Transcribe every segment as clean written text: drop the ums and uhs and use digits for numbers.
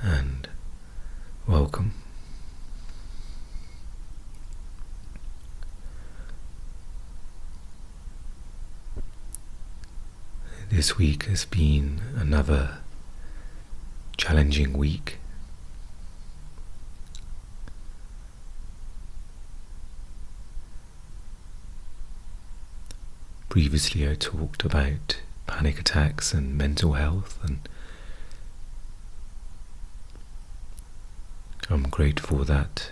and welcome. This week has been another challenging week. Previously I talked about panic attacks and mental health, and I'm grateful that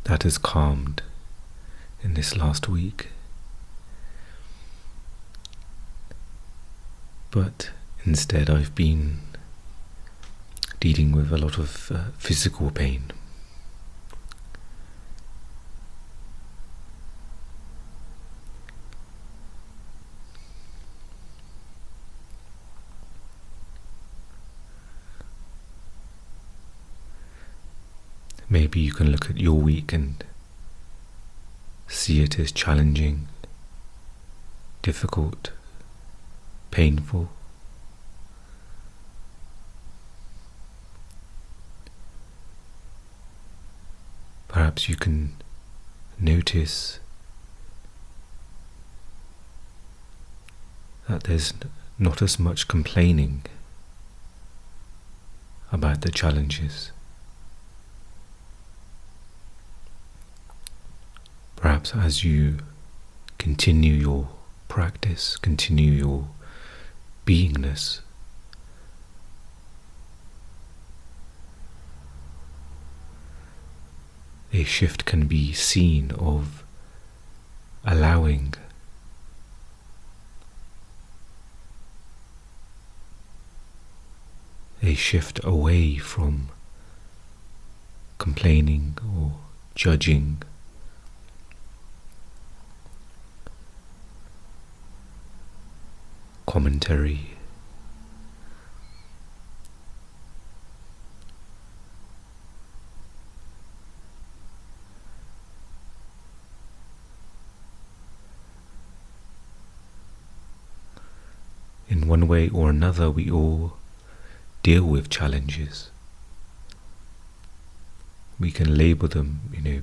that has calmed in this last week. But instead I've been dealing with a lot of physical pain. Maybe you can look at your week and see it as challenging, difficult, painful. Perhaps you can notice that there's not as much complaining about the challenges. Perhaps as you continue your practice, continue your beingness, a shift can be seen of allowing a shift away from complaining or judging, commentary. In one way or another, we all deal with challenges. We can label them,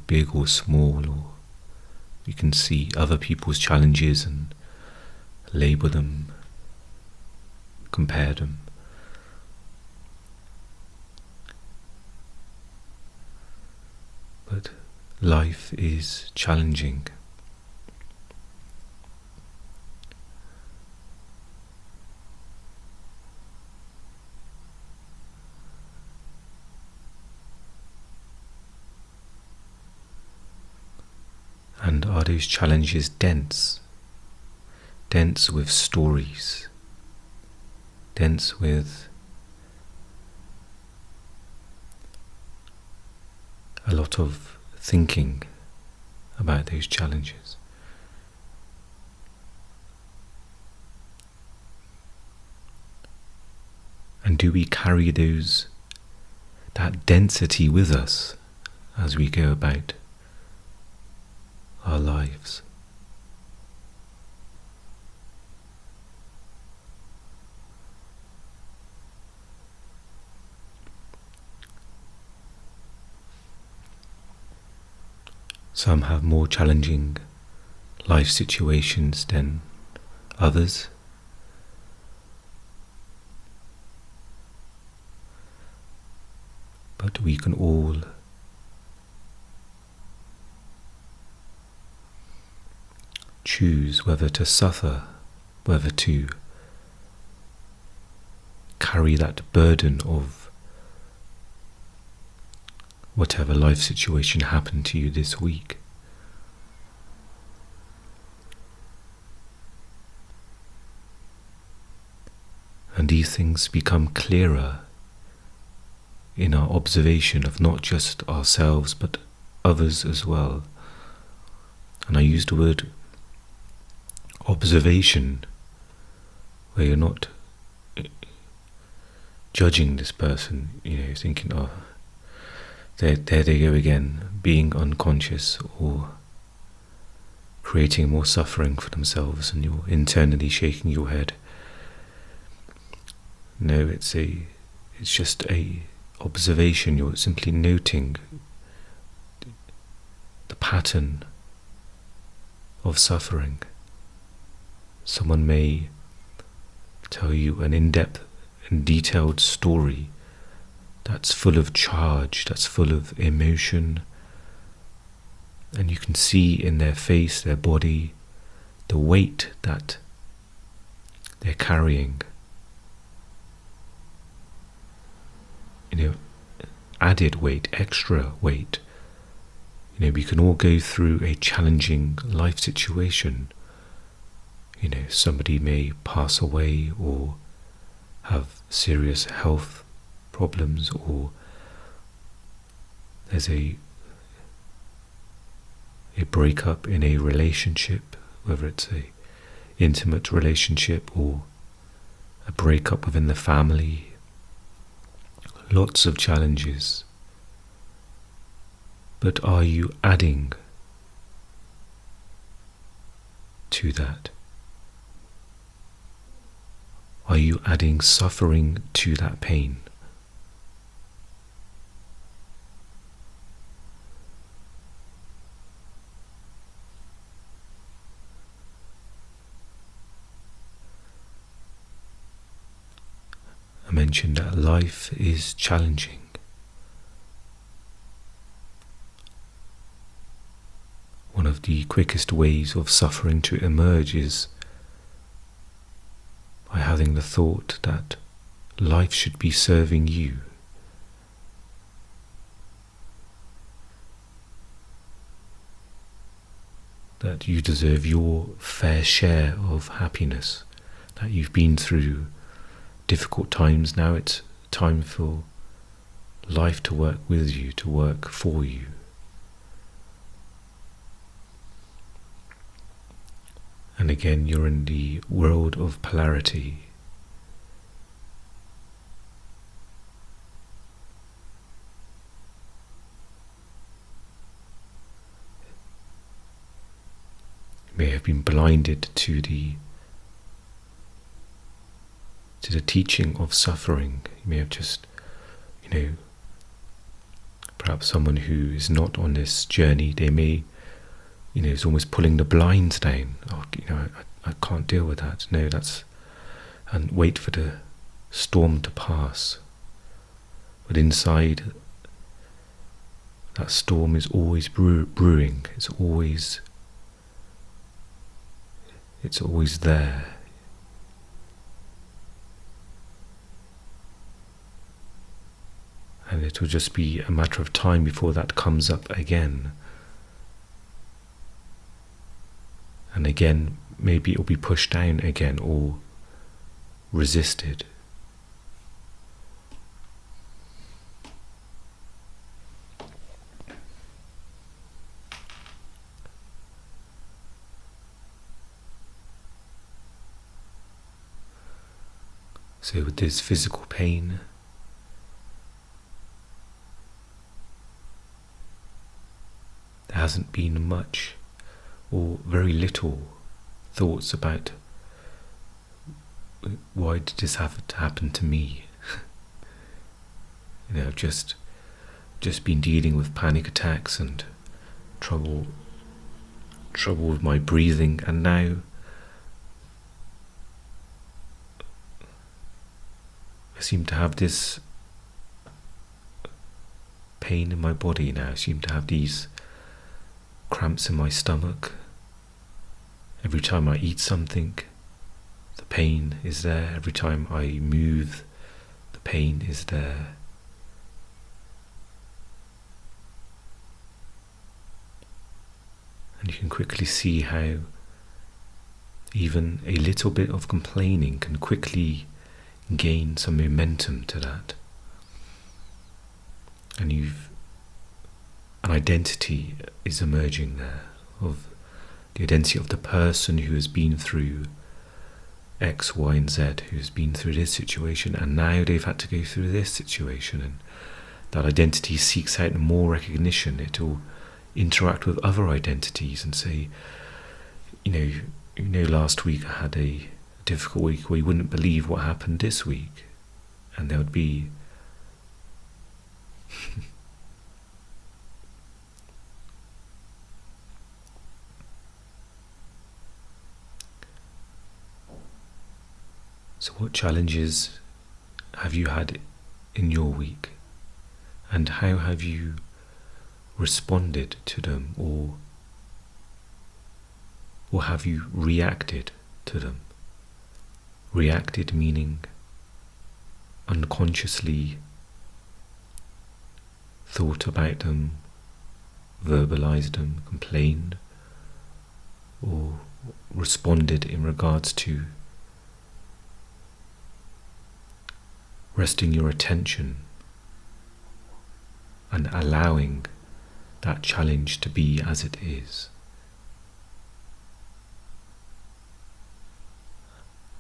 big or small, or we can see other people's challenges and label them, compare them. But life is challenging. And are those challenges dense? Dense with stories, dense with a lot of thinking about those challenges. And do we carry that density with us as we go about our lives? Some have more challenging life situations than others. But we can all choose whether to suffer, whether to carry that burden of whatever life situation happened to you this week. And these things become clearer in our observation of not just ourselves but others as well. And I use the word observation, where you're not judging this person, thinking, oh, there they go again, being unconscious or creating more suffering for themselves, and you're internally shaking your head. No, it's it's just a observation. You're simply noting the pattern of suffering. Someone may tell you an in-depth and detailed story that's full of charge, that's full of emotion, and you can see in their face, their body, the weight that they're carrying. Added weight, extra weight. We can all go through a challenging life situation. Somebody may pass away or have serious health problems, or there's a breakup in a relationship, whether it's a intimate relationship or a breakup within the family. Lots of challenges. But are you adding to that? Are you adding suffering to that pain? I mentioned that life is challenging. One of the quickest ways of suffering to emerge is by having the thought that life should be serving you. That you deserve your fair share of happiness, that you've been through difficult times. Now it's time for life to work with you, to work for you. And again, you're in the world of polarity. You may have been blinded to the teaching of suffering. You may have just, perhaps someone who is not on this journey, they may, is almost pulling the blinds down. I can't deal with that. No, and wait for the storm to pass. But inside, that storm is always brewing. It's always there. And it will just be a matter of time before that comes up again. And again, maybe it will be pushed down again or resisted. So with this physical pain, there hasn't been much or very little thoughts about why did this have to happen to me. I've just been dealing with panic attacks and trouble with my breathing, and now I seem to have this pain in my body now. I seem to have these cramps in my stomach. Every time I eat something, the pain is there. Every time I move, the pain is there. And you can quickly see how even a little bit of complaining can quickly gain some momentum to that. And an identity is emerging there, of the identity of the person who has been through X, Y, and Z, who's been through this situation, and now they've had to go through this situation, and that identity seeks out more recognition. It will interact with other identities and say, last week I had a difficult week, or you wouldn't believe what happened this week, and there would be So what challenges have you had in your week, and how have you responded to them, or have you reacted to them? Reacted meaning unconsciously thought about them, verbalized them, complained, or responded in regards to resting your attention and allowing that challenge to be as it is.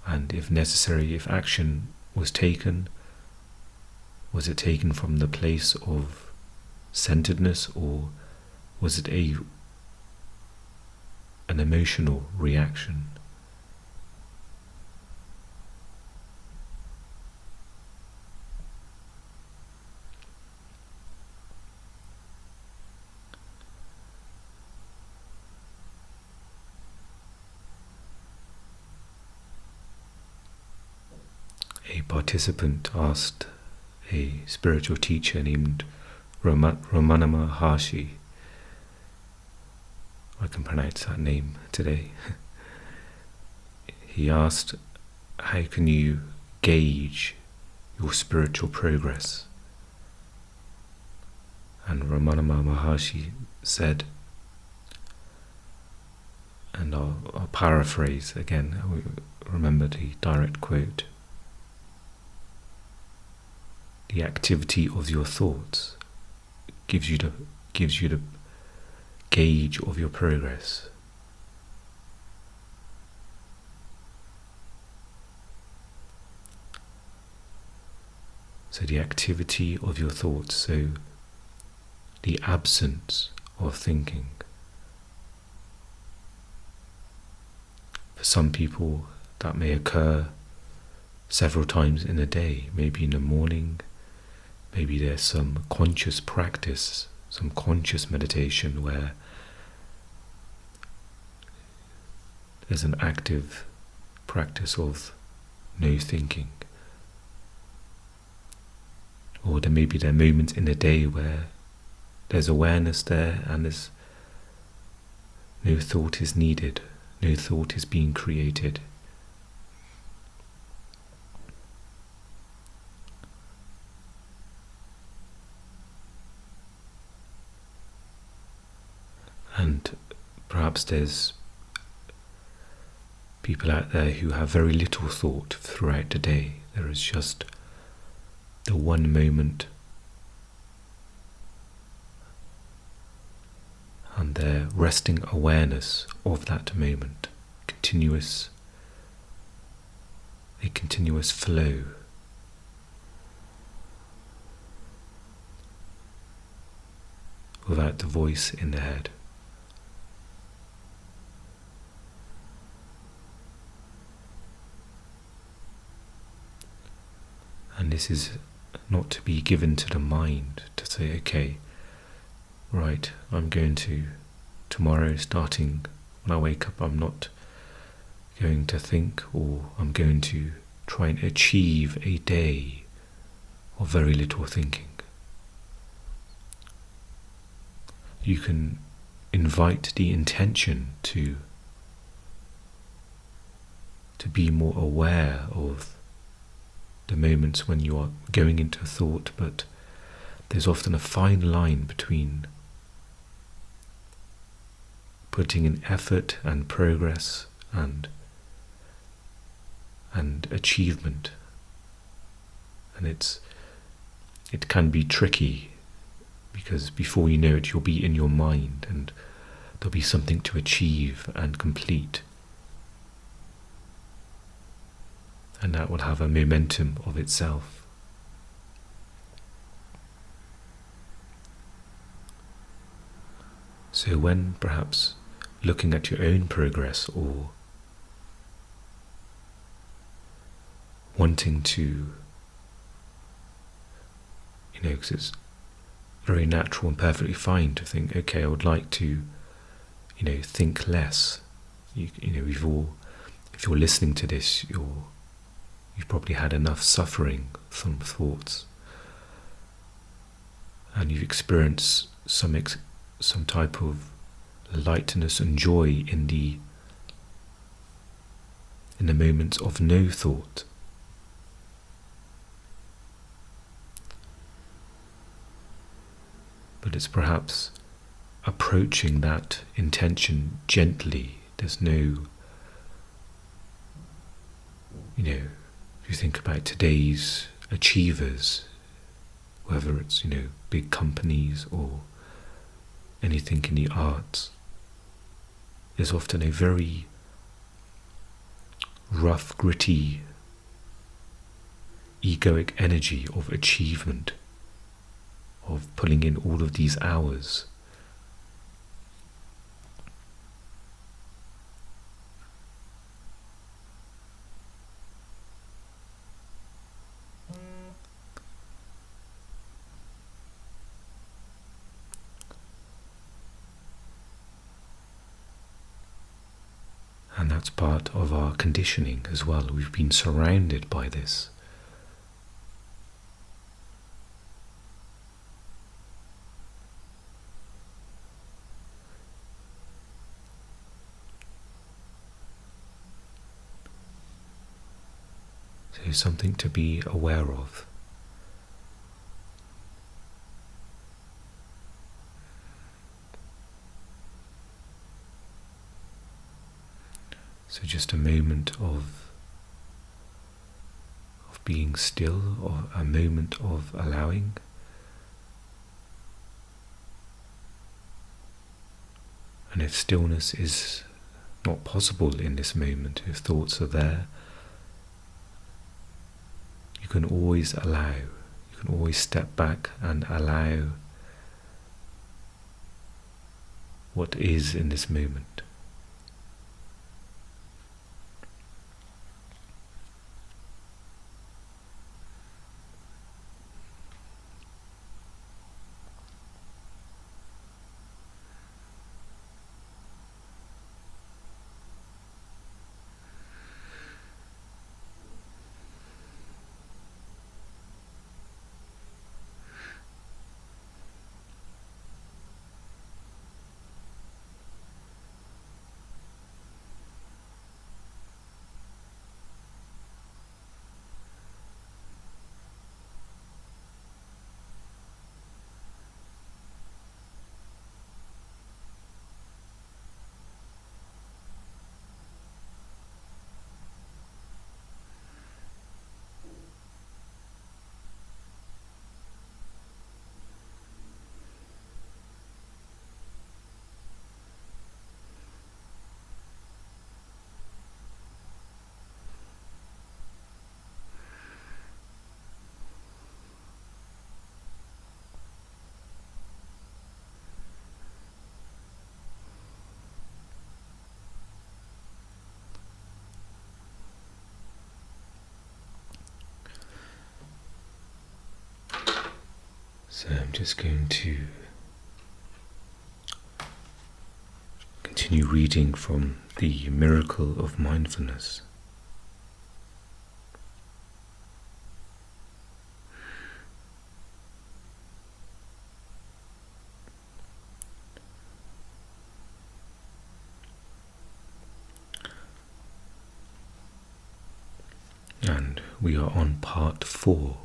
And if necessary, if action was taken, was it taken from the place of centeredness, or was it an emotional reaction? A participant asked a spiritual teacher named Ramana Maharshi, I can pronounce that name today. He asked, how can you gauge your spiritual progress? And Ramana Maharshi said, and I'll paraphrase again, remember the direct quote: the activity of your thoughts gives you the gauge of your progress. So the activity of your thoughts, so the absence of thinking. For some people that may occur several times in a day, maybe in the morning, maybe there's some conscious practice, some conscious meditation where there's an active practice of no thinking. Or there are moments in the day where there's awareness there and there's no thought is needed, no thought is being created. And perhaps there's people out there who have very little thought throughout the day. There is just the one moment, and their resting awareness of that moment, a continuous flow. Without the voice in the head. And this is not to be given to the mind to say, okay, right, I'm going to, tomorrow starting when I wake up, I'm not going to think, or I'm going to try and achieve a day of very little thinking. You can invite the intention to be more aware of the moments when you are going into thought, but there's often a fine line between putting in effort and progress and achievement, and it can be tricky, because before you know it, you'll be in your mind and there'll be something to achieve and complete. And that will have a momentum of itself. So when perhaps looking at your own progress, or wanting to, because very natural and perfectly fine to think, okay, I would like to, think less. We've all, if you're listening to this, you've probably had enough suffering from thoughts, and you've experienced some type of lightness and joy in the moments of no thought. But it's perhaps approaching that intention gently. There's no, if you think about today's achievers, whether it's, big companies or anything in the arts, there's often a very rough, gritty, egoic energy of achievement, of pulling in all of these hours. And that's part of our conditioning as well. We've been surrounded by this. So something to be aware of. So just a moment of being still, or a moment of allowing. And if stillness is not possible in this moment, if thoughts are there, you can always allow, you can always step back and allow what is in this moment. So I'm just going to continue reading from the Miracle of Mindfulness. And we are on part 4,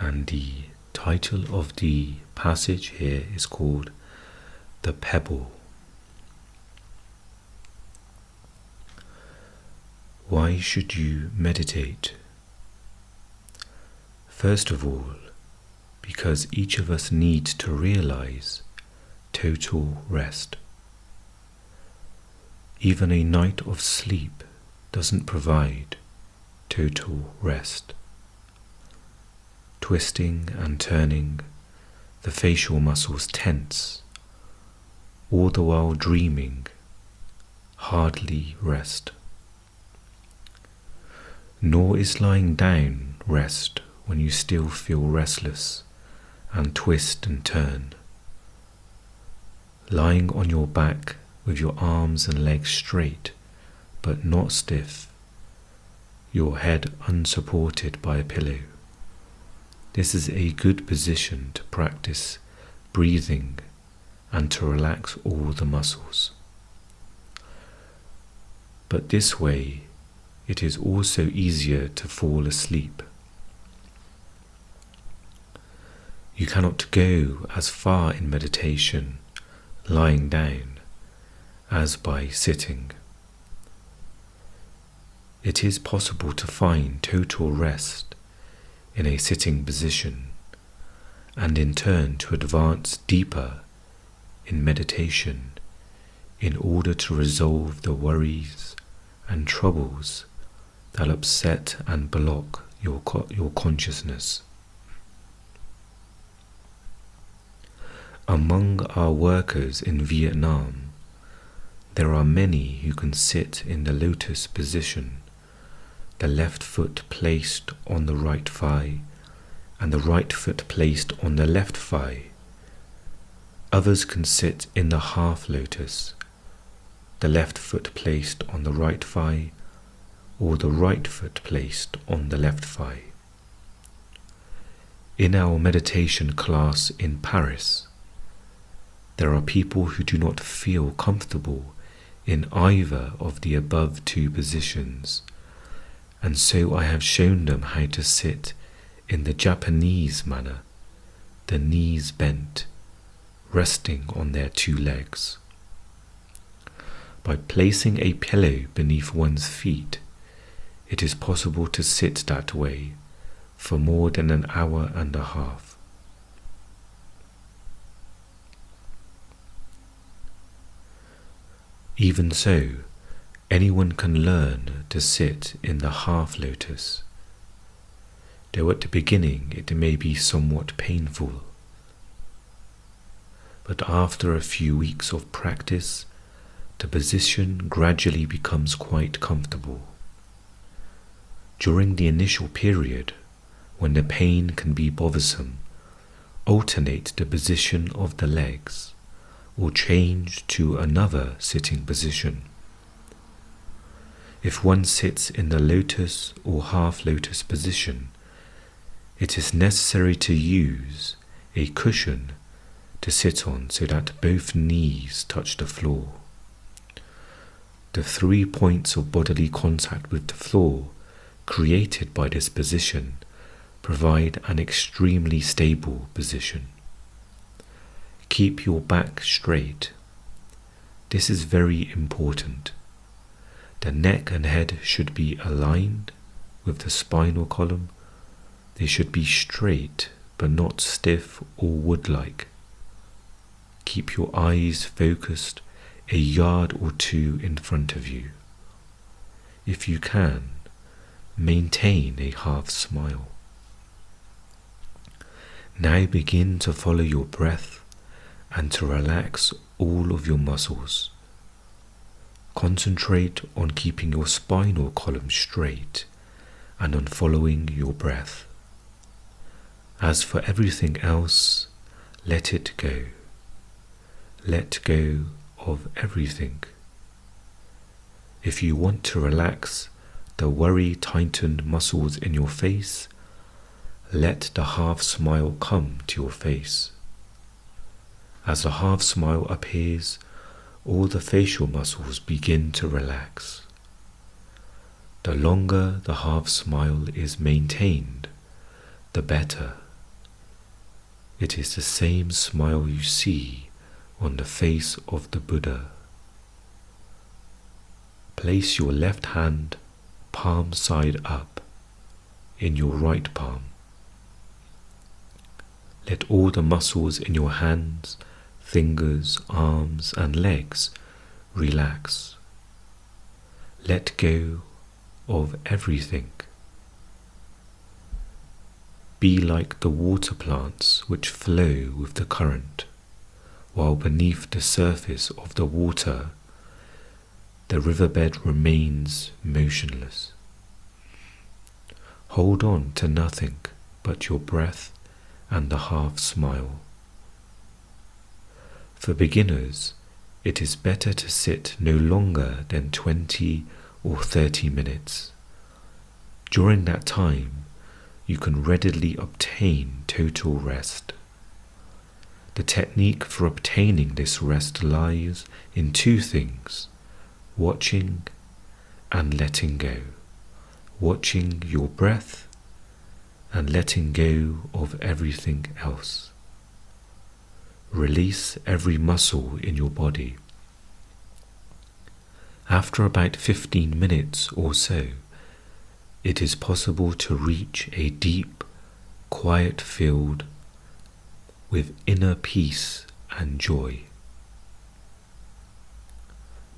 and the title of the passage here is called The Pebble. Why should you meditate? First of all, because each of us needs to realize total rest. Even a night of sleep doesn't provide total rest. Twisting and turning, the facial muscles tense, all the while dreaming, hardly rest. Nor is lying down rest when you still feel restless and twist and turn. Lying on your back with your arms and legs straight but not stiff, your head unsupported by a pillow. This is a good position to practice breathing and to relax all the muscles. But this way, it is also easier to fall asleep. You cannot go as far in meditation lying down as by sitting. It is possible to find total rest in a sitting position and in turn to advance deeper in meditation in order to resolve the worries and troubles that upset and block your consciousness. Among our workers in Vietnam, there are many who can sit in the lotus position, the left foot placed on the right thigh and the right foot placed on the left thigh. Others can sit in the half lotus, the left foot placed on the right thigh or the right foot placed on the left thigh. In our meditation class in Paris, there are people who do not feel comfortable in either of the above two positions, and so I have shown them how to sit in the Japanese manner, the knees bent, resting on their two legs. By placing a pillow beneath one's feet, it is possible to sit that way for more than an hour and a half. Even so, anyone can learn to sit in the half lotus, though at the beginning it may be somewhat painful. But after a few weeks of practice, the position gradually becomes quite comfortable. During the initial period, when the pain can be bothersome, alternate the position of the legs or change to another sitting position. If one sits in the lotus or half lotus position, it is necessary to use a cushion to sit on so that both knees touch the floor. The 3 points of bodily contact with the floor created by this position provide an extremely stable position. Keep your back straight. This is very important. The neck and head should be aligned with the spinal column. They should be straight but not stiff or wood-like. Keep your eyes focused a yard or two in front of you. If you can, maintain a half smile. Now begin to follow your breath and to relax all of your muscles. Concentrate on keeping your spinal column straight and on following your breath. As for everything else, let it go. Let go of everything. If you want to relax the worry-tightened muscles in your face, let the half smile come to your face. As the half smile appears, all the facial muscles begin to relax. The longer the half smile is maintained, the better. It is the same smile you see on the face of the Buddha. Place your left hand palm side up in your right palm. Let all the muscles in your hands, fingers, arms and legs relax. Let go of everything. Be like the water plants which flow with the current, while beneath the surface of the water, the riverbed remains motionless. Hold on to nothing but your breath and the half smile. For beginners, it is better to sit no longer than 20 or 30 minutes. During that time, you can readily obtain total rest. The technique for obtaining this rest lies in two things: watching and letting go. Watching your breath and letting go of everything else. Release every muscle in your body. After about 15 minutes or so, it is possible to reach a deep, quiet field with inner peace and joy.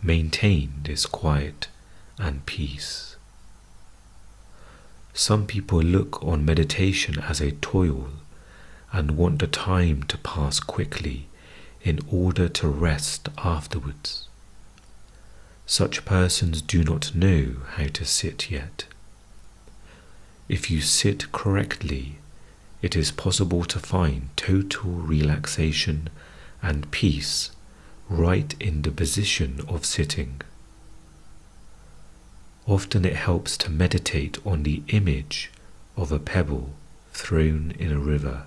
Maintain this quiet and peace. Some people look on meditation as a toil and want the time to pass quickly in order to rest afterwards. Such persons do not know how to sit yet. If you sit correctly, it is possible to find total relaxation and peace right in the position of sitting. Often it helps to meditate on the image of a pebble thrown in a river.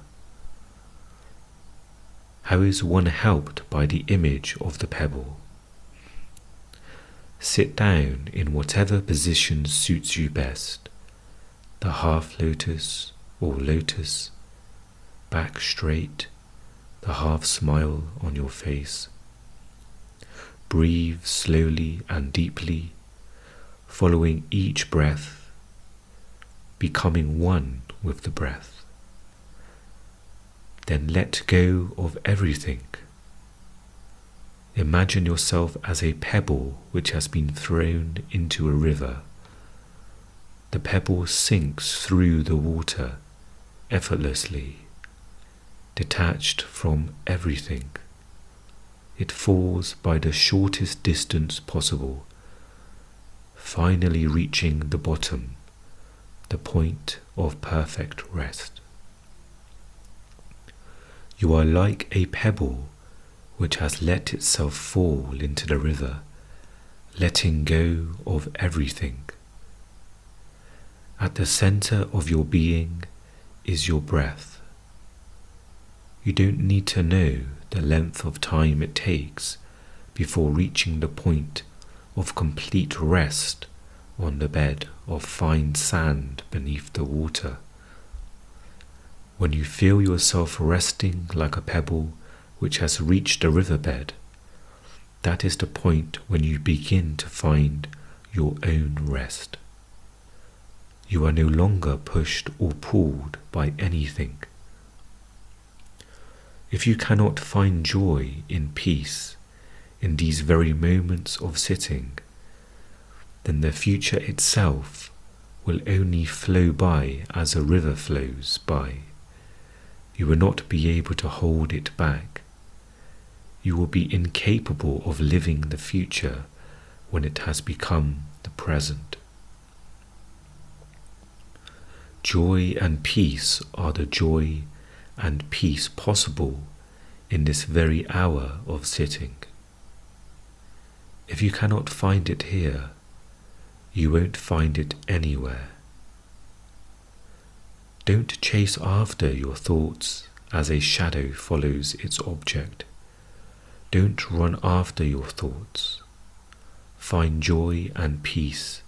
How is one helped by the image of the pebble? Sit down in whatever position suits you best: the half lotus or lotus, back straight, the half smile on your face. Breathe slowly and deeply, following each breath, becoming one with the breath. Then let go of everything. Imagine yourself as a pebble which has been thrown into a river. The pebble sinks through the water effortlessly, detached from everything. It falls by the shortest distance possible, finally reaching the bottom, the point of perfect rest. You are like a pebble which has let itself fall into the river, letting go of everything. At the center of your being is your breath. You don't need to know the length of time it takes before reaching the point of complete rest on the bed of fine sand beneath the water. When you feel yourself resting like a pebble which has reached the riverbed, that is the point when you begin to find your own rest. You are no longer pushed or pulled by anything. If you cannot find joy in peace in these very moments of sitting, then the future itself will only flow by as a river flows by. You will not be able to hold it back. You will be incapable of living the future when it has become the present. Joy and peace are the joy and peace possible in this very hour of sitting. If you cannot find it here, you won't find it anywhere. Don't chase after your thoughts as a shadow follows its object. Don't run after your thoughts. Find joy and peace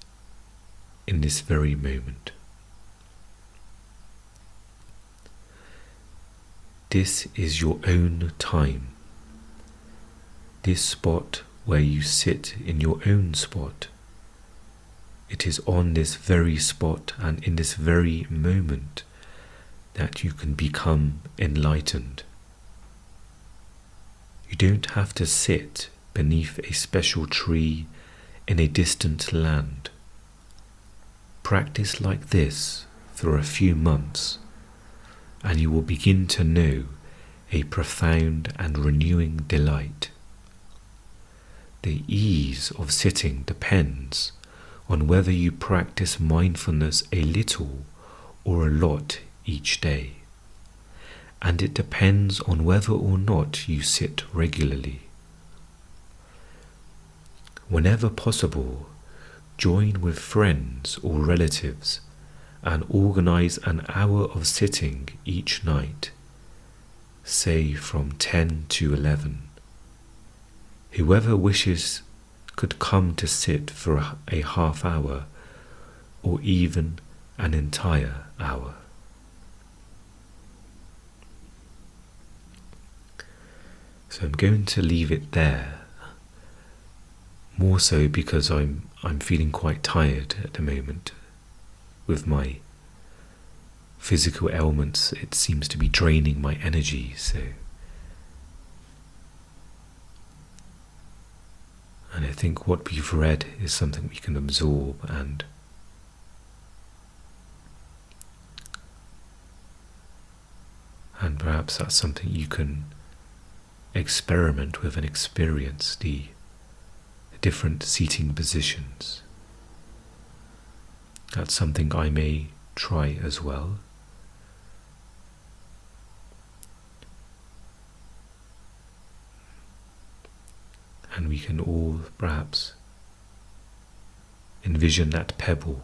in this very moment. This is your own time. This spot where you sit in your own spot. It is on this very spot and in this very moment that you can become enlightened. You don't have to sit beneath a special tree in a distant land. Practice like this for a few months, and you will begin to know a profound and renewing delight. The ease of sitting depends on whether you practice mindfulness a little or a lot each day. and it depends on whether or not you sit regularly. Whenever possible, join with friends or relatives and organize an hour of sitting each night, say from 10 to 11. Whoever wishes could come to sit for a half hour or even an entire hour. So I'm going to leave it there, more so because I'm feeling quite tired at the moment. With my physical ailments, it seems to be draining my energy, and I think what we've read is something we can absorb and perhaps that's something you can experiment with and experience, the different seating positions. That's something I may try as well. And we can all perhaps envision that pebble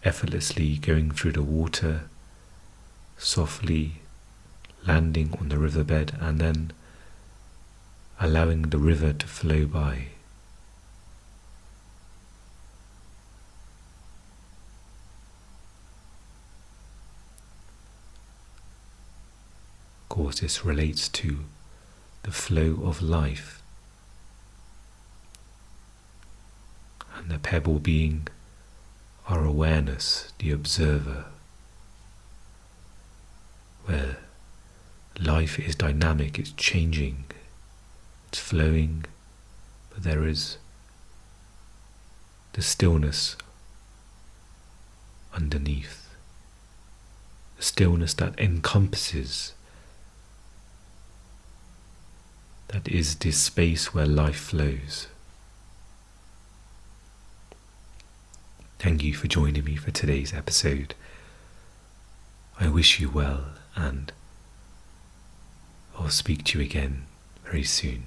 effortlessly going through the water, softly landing on the riverbed and then allowing the river to flow by. Of course, this relates to the flow of life, and the pebble being our awareness, the observer, where life is dynamic, it's changing, it's flowing, but there is the stillness underneath, the stillness that encompasses, that is this space where life flows. Thank you for joining me for today's episode. I wish you well, and I'll speak to you again very soon.